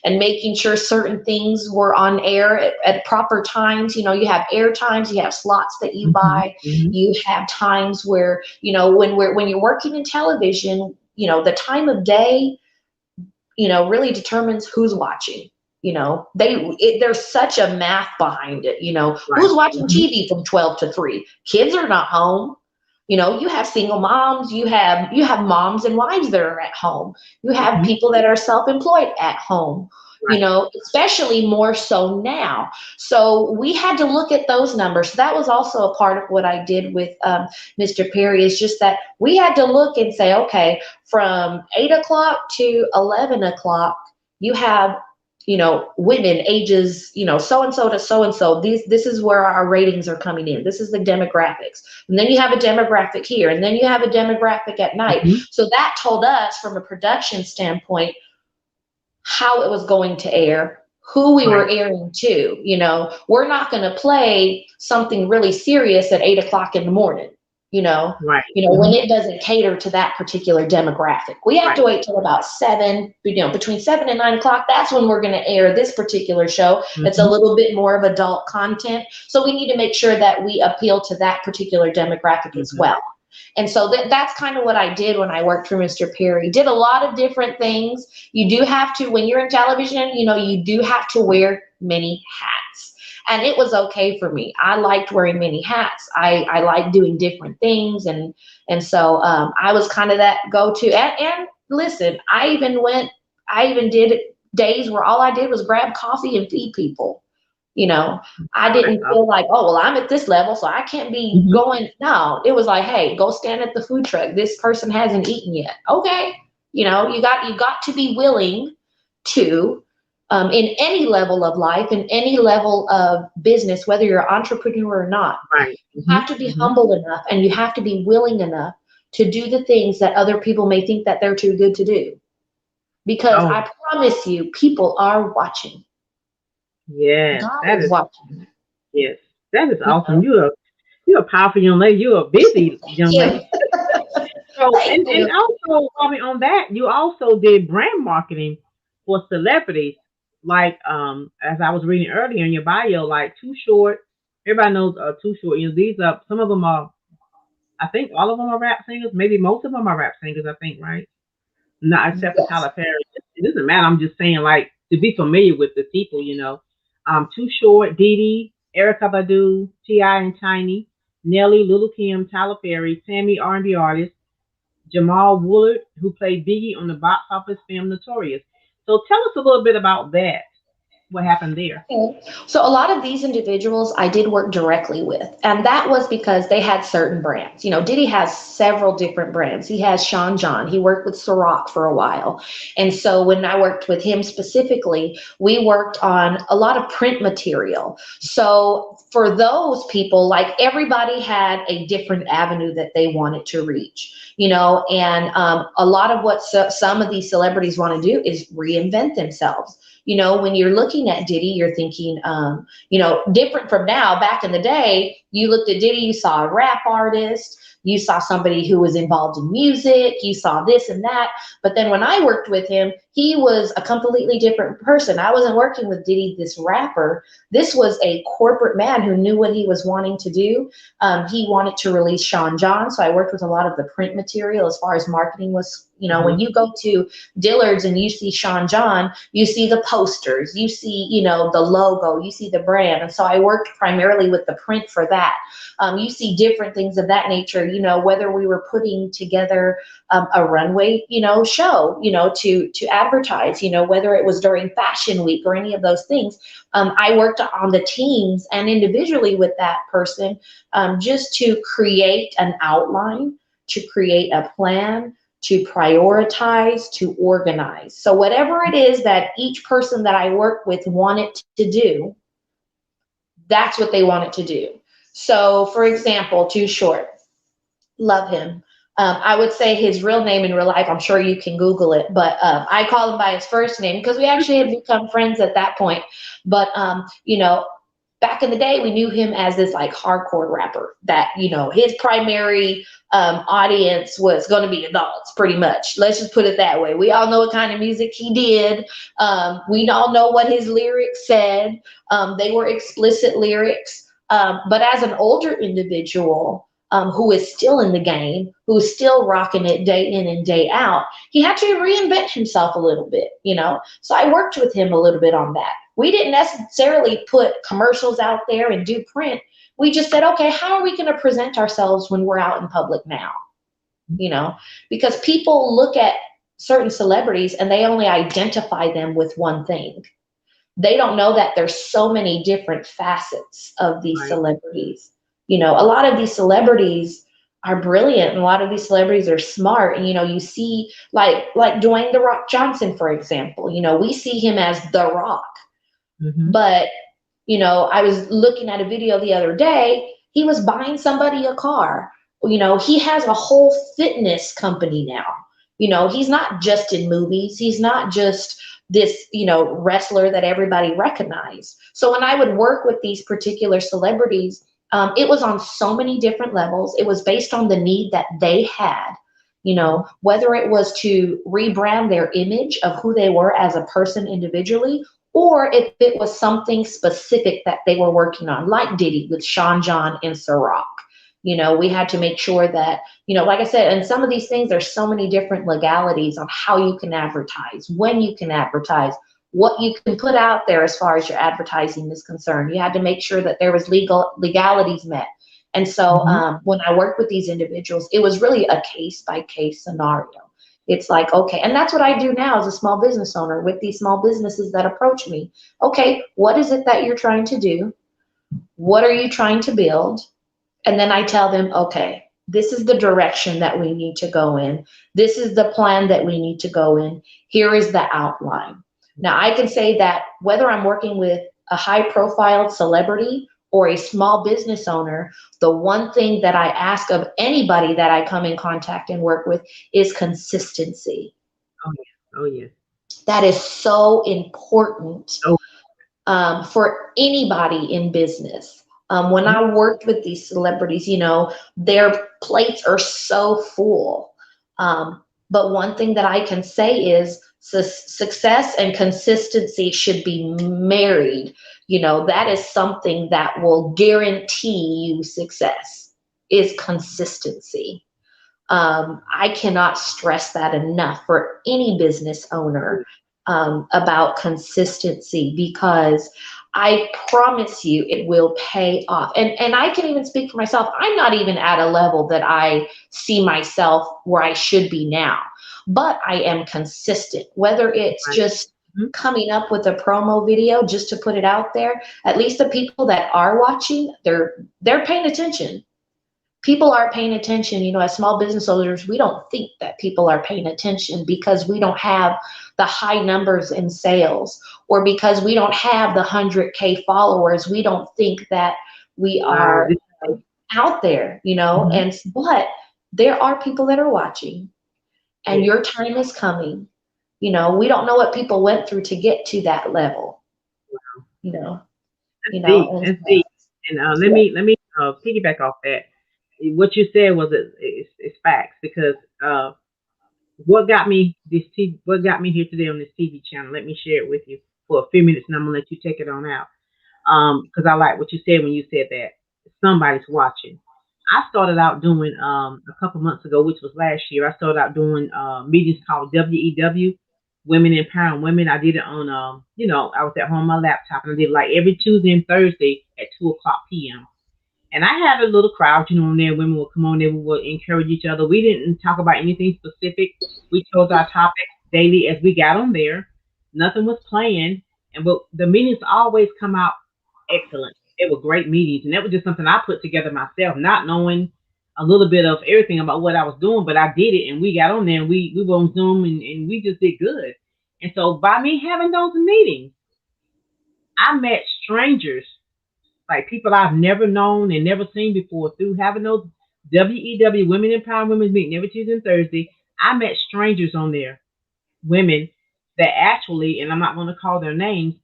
and making sure certain things were on air at proper times. You know, you have air times, you have slots that you Hmm. buy, Hmm. you have times where, you know, when you're working in television, you know, the time of day, you know, really determines who's watching. You know, there's such a math behind it. You know, Right. who's watching Hmm. TV from 12 to 3? Kids are not home. You know, you have single moms, you have moms and wives that are at home. You have Hmm. people that are self-employed at home. You Right. know, especially more so now. So we had to look at those numbers. So that was also a part of what I did with Mr. Perry, is just that we had to look and say, okay, from 8 o'clock to 11 o'clock, you have, you know, women ages, you know, so and so to so and so. This is where our ratings are coming in. This is the demographics. And then you have a demographic here, and then you have a demographic at night. Hmm. So that told us from a production standpoint how it was going to air, who we were Right. airing to. You know, we're not going to play something really serious at 8 o'clock in the morning. You know, Right. when Hmm. it doesn't cater to that particular demographic, we have to Right. wait till about 7. You know, between 7 and 9 o'clock. That's when we're going to air this particular show. It's a Hmm. little bit more of adult content, so we need to make sure that we appeal to that particular demographic as Hmm. well. And so that's kind of what I did when I worked for Mr. Perry. Did a lot of different things. You do have to, when you're in television, you know, you do have to wear many hats. And it was okay for me. I liked wearing many hats. I liked doing different things. And so I was kind of that go-to. And listen, I even did days where all I did was grab coffee and feed people. You know, I Oh, that's didn't feel awesome. like, oh, well, I'm at this level, so I can't be Hmm. going. No, it was like, hey, go stand at the food truck. This person hasn't eaten yet. Okay. You know, you got to be willing to, in any level of life, in any level of business, whether you're an entrepreneur or not, Right. you Hmm. have to be Hmm. humble enough and you have to be willing enough to do the things that other people may think that they're too good to do. Because Oh, I promise you, people are watching. yes. God That is is, watching. yes. That is You awesome. know. You're a powerful young lady. You're a busy Thank young you. lady. So, Thank and you. also, Bobby, on that, you also did brand marketing for celebrities. Like, as I was reading earlier in your bio, like Too Short. Everybody knows Too Short. You know, these are some of them are. I think all of them are rap singers. Maybe most of them are rap singers. I think, right? Not except for Yes. Tyler Perry. It doesn't matter. I'm just saying, like, to be familiar with the people, you know. Too Short, Dee Dee, Erica Badu, T.I. and Tiny, Nelly, Little Kim, Tyler Perry, Tammy R&B artist, Jamal Woolard, who played Biggie on the box office film Notorious. So tell us a little bit about that. What happened there? Okay. So a lot of these individuals I did work directly with, and that was because they had certain brands. Diddy has several different brands. He has Sean John. He worked with Ciroc for a while. And so when I worked with him specifically, we worked on a lot of print material. So for those people, like everybody had a different avenue that they wanted to reach, and a lot of what some of these celebrities want to do is reinvent themselves. When you're looking at Diddy, you're thinking, different from now. Back in the day, you looked at Diddy, you saw a rap artist, you saw somebody who was involved in music, you saw this and that. But then when I worked with him, he was a completely different person. I wasn't working with Diddy, this rapper. This was a corporate man who knew what he was wanting to do. He wanted to release Sean John, so I worked with a lot of the print material as far as marketing was. When you go to Dillard's and you see Sean John, you see the posters, you see, the logo, you see the brand. And so I worked primarily with the print for that. You see different things of that nature, whether we were putting together a runway, show, to advertise, whether it was during Fashion Week or any of those things. I worked on the teams and individually with that person, just to create an outline, to create a plan, to prioritize, to organize. So whatever it is that each person that I work with wanted to do, that's what they wanted to do. So for example, Too Short, love him. I would say his real name in real life, I'm sure you can Google it, but I call him by his first name because we actually had become friends at that point. But, back in the day, we knew him as this like hardcore rapper that, his primary audience was going to be adults pretty much. Let's just put it that way. We all know what kind of music he did. We all know what his lyrics said. They were explicit lyrics. But as an older individual, who is still in the game, who's still rocking it day in and day out, he had to reinvent himself a little bit, So I worked with him a little bit on that. We didn't necessarily put commercials out there and do print. We just said, okay, how are we going to present ourselves when we're out in public now? Because people look at certain celebrities and they only identify them with one thing. They don't know that there's so many different facets of these Right. celebrities. A lot of these celebrities are brilliant and a lot of these celebrities are smart. And, you see like Dwayne The Rock Johnson, for example, we see him as The Rock. Mm-hmm. But, I was looking at a video the other day, he was buying somebody a car. He has a whole fitness company now. He's not just in movies. He's not just this, wrestler that everybody recognized. So when I would work with these particular celebrities, it was on so many different levels. It was based on the need that they had, whether it was to rebrand their image of who they were as a person individually, or if it was something specific that they were working on, like Diddy with Sean John and Ciroc. We had to make sure that, like I said, and some of these things, there's so many different legalities on how you can advertise, when you can advertise, what you can put out there as far as your advertising is concerned. You had to make sure that there was legalities met. And so Mm-hmm. when I worked with these individuals, it was really a case by case scenario. It's like, okay, and that's what I do now as a small business owner with these small businesses that approach me. Okay, what is it that you're trying to do? What are you trying to build? And then I tell them, okay, this is the direction that we need to go in. This is the plan that we need to go in. Here is the outline. Now, I can say that whether I'm working with a high profile celebrity or a small business owner, the one thing that I ask of anybody that I come in contact and work with is consistency. Oh yeah. Oh yeah. That is so important Oh. for anybody in business. When Mhm. I worked with these celebrities, their plates are so full. But one thing that I can say is success and consistency should be married. That is something that will guarantee you success is consistency. I cannot stress that enough for any business owner about consistency because I promise you it will pay off. And I can even speak for myself. I'm not even at a level that I see myself where I should be now, but I am consistent, whether it's Right. just Mhm. coming up with a promo video just to put it out there, at least the people that are watching, they're paying attention. People are paying attention. You know, as small business owners, we don't think that people are paying attention because we don't have the high numbers in sales, or because we don't have the 100K followers. We don't think that we Wow. are out there, you know, Mhm. but there are people that are watching, and Yes. your time is coming. You know, we don't know what people went through to get to that level, you know, That's deep. and That's deep. And let me piggyback off that. What you said was it's facts because what got me here today on this TV channel. Let me share it with you for a few minutes, and I'm gonna let you take it on out. Because I like what you said when you said that somebody's watching. I started out doing a couple months ago, which was last year. I started out doing meetings called WEW, Women Empowering Women. I did it on I was at home on my laptop, and I did it like every Tuesday and Thursday at 2 o'clock p.m. And I had a little crowd, on there. Women would come on there. We would encourage each other. We didn't talk about anything specific. We chose our topics daily as we got on there. Nothing was planned. But the meetings always come out excellent. They were great meetings. And that was just something I put together myself, not knowing a little bit of everything about what I was doing. But I did it, and we got on there, and we were on Zoom, and we just did good. And so by me having those meetings, I met strangers, like people I've never known and never seen before, through having those WEW, Women Empowering Women's meeting every Tuesday and Thursday. I met strangers on there, women that actually, and I'm not going to call their names,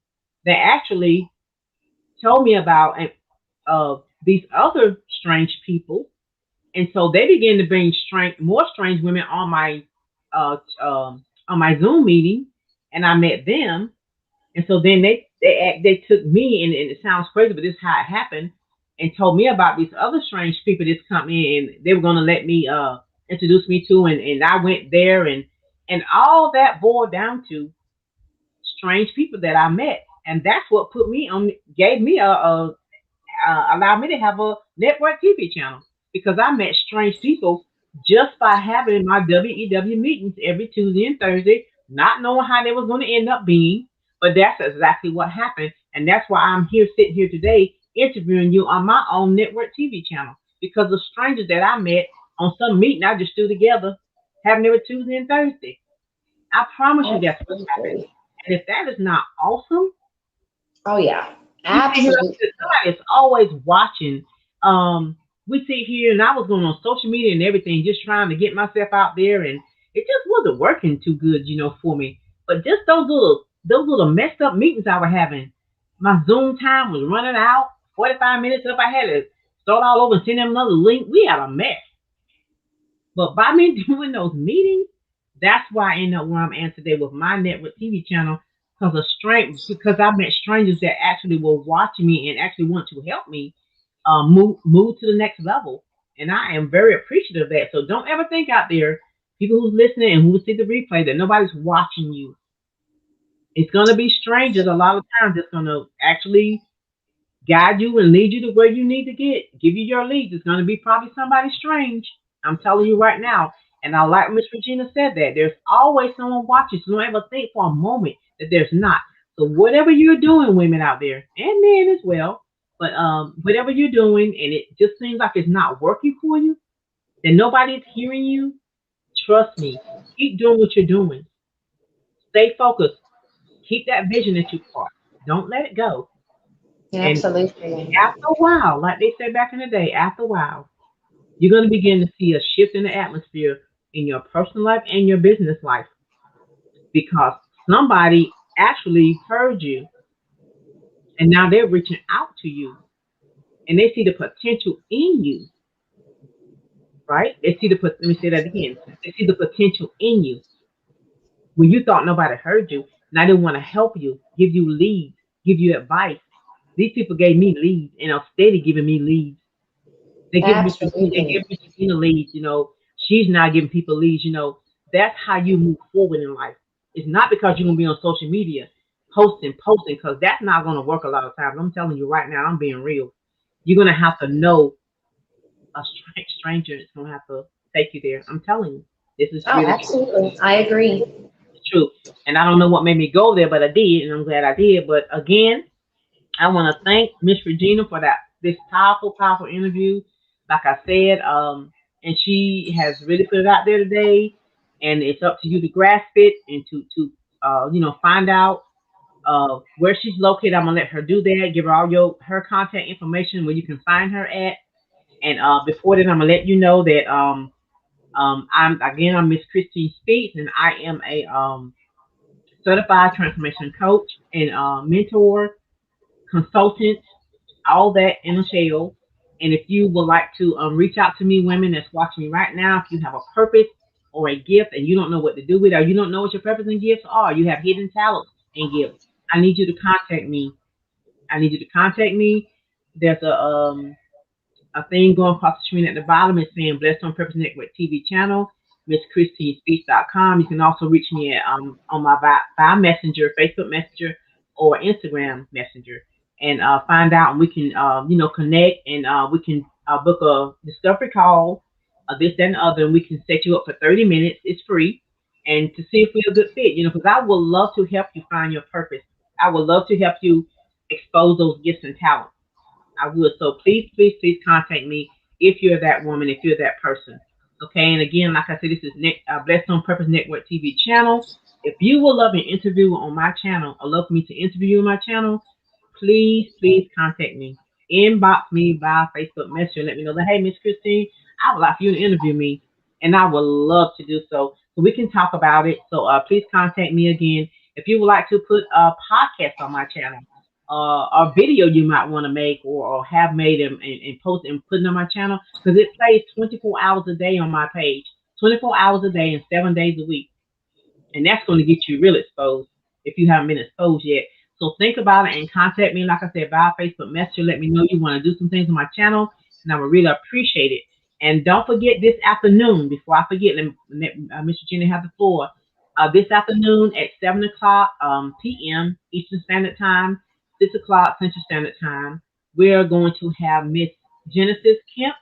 that actually told me about these other strange people. And so they began to bring more strange women on my Zoom meeting, and I met them. And so then they took me, and it sounds crazy, but this is how it happened, and told me about these other strange people, this company, and they were gonna let me introduce me to, and I went there, and all that boiled down to strange people that I met, and that's what put me on, gave me allowed me to have a network TV channel, because I met strange people just by having my WEW meetings every Tuesday and Thursday, not knowing how they was going to end up being. But that's exactly what happened. And that's why I'm here, sitting here today, interviewing you on my own network TV channel, because of strangers that I met on some meeting I just threw together, having every Tuesday and Thursday. I promise you that's what happened. absolutely. And if that is not awesome, Oh yeah, we sit here, absolutely. somebody is always watching. We sit here, and I was going on social media and everything, just trying to get myself out there, and it just wasn't working too good, for me. But just those little messed up meetings I was having, my Zoom time was running out, 45 minutes up. I had to start all over and send them another link. We had a mess. But by me doing those meetings, that's why I end up where I'm at today with my network TV channel. Because I met strangers that actually were watching me and actually want to help me move to the next level. And I am very appreciative of that. So don't ever think out there, people who's listening and who will see the replay, that nobody's watching you. It's gonna be strangers a lot of times that's gonna actually guide you and lead you to where you need to give you your leads. It's going to be probably somebody strange. I'm telling you right now. And I like Miss Regina said that there's always someone watching. So don't ever think for a moment that there's not. So whatever you're doing, women out there and men as well, but whatever you're doing, and it just seems like it's not working for you, then nobody's hearing you. Trust me. Keep doing what you're doing. Stay focused. Keep that vision that you caught. Don't let it go. And Absolutely. after a while, like they said back in the day, after a while, you're going to begin to see a shift in the atmosphere in your personal life and your business life, because somebody actually heard you, and now they're reaching out to you, and they see the potential in you, right? Let me say that again. They see the potential in you when you thought nobody heard you. Now they want to help you, give you leads, give you advice. These people gave me leads and are steady giving me leads. They give Absolutely. Miss Regina leads. She's not giving people leads. That's how you move forward in life. It's not because you're gonna be on social media posting, because that's not gonna work a lot of times. I'm telling you right now, I'm being real. You're gonna have to know a stranger. It's gonna have to take you there. I'm telling you, this is Oh, really true. absolutely. I agree. true. And I don't know what made me go there, but I did, and I'm glad I did. But again, I want to thank Miss Regina for that this powerful, powerful interview. Like I said, and she has really put it out there today, and it's up to you to grasp it and to find out where she's located. I'm gonna let her do that. Give her all her contact information where you can find her at. And before then, I'm gonna let you know that I'm Miss Christine Speaks, and I am a certified transformation coach and mentor, consultant, all that in a shell. And if you would like to reach out to me, women that's watching me right now, if you have a purpose or a gift and you don't know what to do with it, or you don't know what your purpose and gifts are, you have hidden talents and gifts, I need you to contact me. I need you to contact me. There's a thing going across the screen at the bottom. It's saying Blessed on Purpose Network TV channel, MissChristineSpeaks.com. You can also reach me at, on my via Messenger, Facebook Messenger, or Instagram Messenger, and find out, and we can connect, and we can book a discovery call, this that, and the other, and we can set you up for 30 minutes. It's free, and to see if we're a good fit. Because I would love to help you find your purpose. I would love to help you expose those gifts and talents. I would. So please, please, please contact me if you're that woman, if you're that person. Okay. And again, like I said, this is Blessed on Purpose Network TV channel. If you would love an interview on my channel, or love for me to interview you on my channel, please, please contact me. Inbox me via Facebook Messenger. Let me know that, hey, Miss Christine, I would like for you to interview me. And I would love to do so. So we can talk about it. So please contact me again. If you would like to put a podcast on my channel, or video you might want to make, or have made, and post and put it on my channel, because it plays 24 hours a day on my page, 24 hours a day and 7 days a week. And that's going to get you real exposed if you haven't been exposed yet. So think about it and contact me, like I said, via Facebook Messenger. Let me know you want to do some things on my channel, and I would really appreciate it. And don't forget, this afternoon, before I forget, let Mr. Jenny have the floor. This afternoon at 7 o'clock p.m. Eastern Standard Time, 6 o'clock Central Standard Time, we're going to have Miss Genesis Kemp.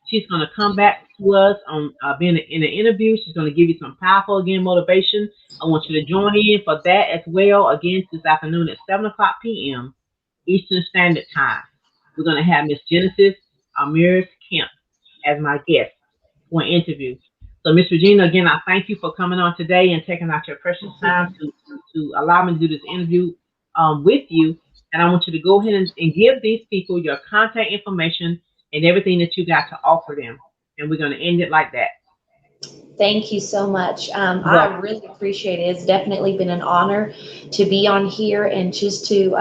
She's going to come back to us on being in an interview. She's going to give you some powerful, again, motivation. I want you to join in for that as well. Again, this afternoon at 7 o'clock p.m. Eastern Standard Time. We're going to have Miss Genesis Amiris Kemp as my guest for an interview. So, Miss Regina, again, I thank you for coming on today and taking out your precious time to allow me to do this interview with you. And I want you to go ahead and give these people your contact information and everything that you got to offer them. And we're going to end it like that. Thank you so much. I really appreciate it. It's definitely been an honor to be on here and just to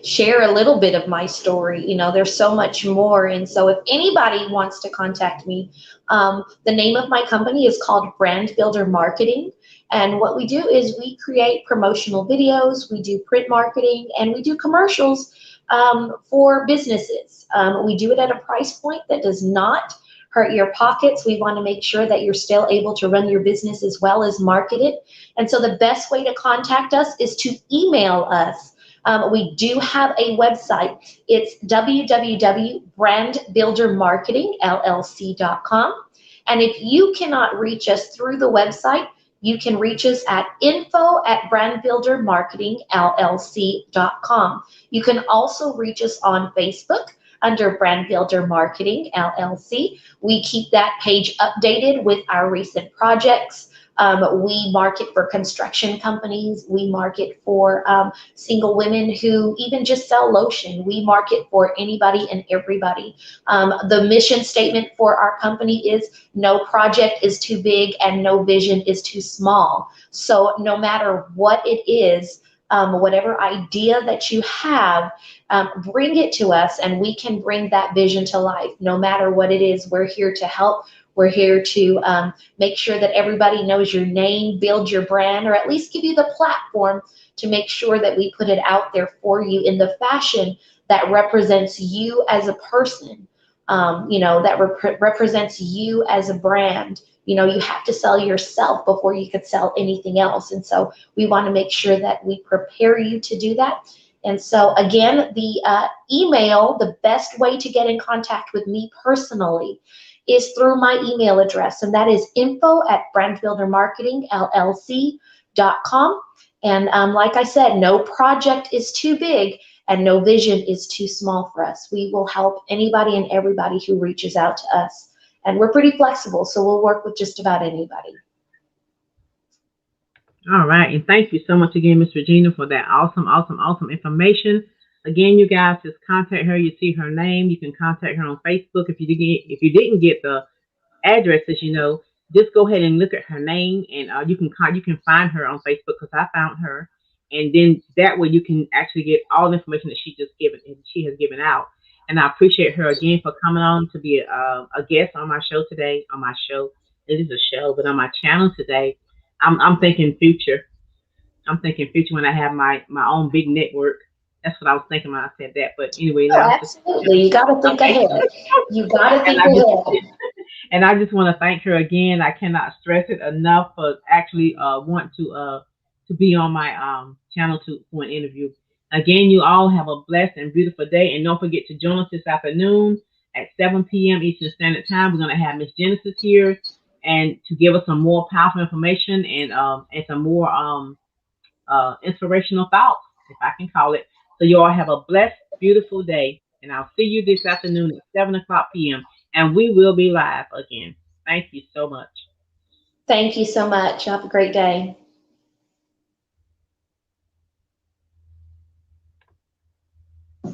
share a little bit of my story. There's so much more. And so if anybody wants to contact me, the name of my company is called Brand Builder Marketing. And what we do is we create promotional videos, we do print marketing, and we do commercials for businesses. We do it at a price point that does not hurt your pockets. We want to make sure that you're still able to run your business as well as market it. And so the best way to contact us is to email us. We do have a website. It's www.brandbuildermarketingllc.com. And if you cannot reach us through the website, you can reach us at info@brandbuildermarketingllc.com. You can also reach us on Facebook under Brand Builder Marketing LLC. We keep that page updated with our recent projects. We market for construction companies. We market for single women who even just sell lotion. We market for anybody and everybody. The mission statement for our company is no project is too big and no vision is too small. So no matter what it is, whatever idea that you have, bring it to us and we can bring that vision to life. No matter what it is, we're here to help. We're here to make sure that everybody knows your name, build your brand, or at least give you the platform to make sure that we put it out there for you in the fashion that represents you as a person, that represents you as a brand. You have to sell yourself before you could sell anything else. And so we want to make sure that we prepare you to do that. And so again, the email, the best way to get in contact with me personally is through my email address. And that is info@brandbuildermarketingllc.com. And like I said, no project is too big and no vision is too small for us. We will help anybody and everybody who reaches out to us. And we're pretty flexible, so we'll work with just about anybody. All right, and thank you so much again, Miss Regina, for that awesome, awesome, awesome information. Again, you guys just contact her. You see her name. You can contact her on Facebook. If you didn't get the addresses, just go ahead and look at her name, and you can find her on Facebook because I found her, and then that way you can actually get all the information that she has given out. And I appreciate her again for coming on to be a guest on my show today. On my show, it is a show, but on my channel today, I'm thinking future. I'm thinking future when I have my own big network. That's what I was thinking when I said that. But anyway, Oh, now it's just absolutely. You got to think okay. ahead. You got to And think I just ahead. and I just want to thank her again. I cannot stress it enough for actually want to be on my channel for an interview. Again, you all have a blessed and beautiful day, and don't forget to join us this afternoon at 7 p.m. Eastern Standard Time. We're going to have Miss Genesis here, and to give us some more powerful information and some more inspirational thoughts, if I can call it. So you all have a blessed, beautiful day, and I'll see you this afternoon at 7 o'clock p.m. And we will be live again. Thank you so much. Thank you so much. Have a great day.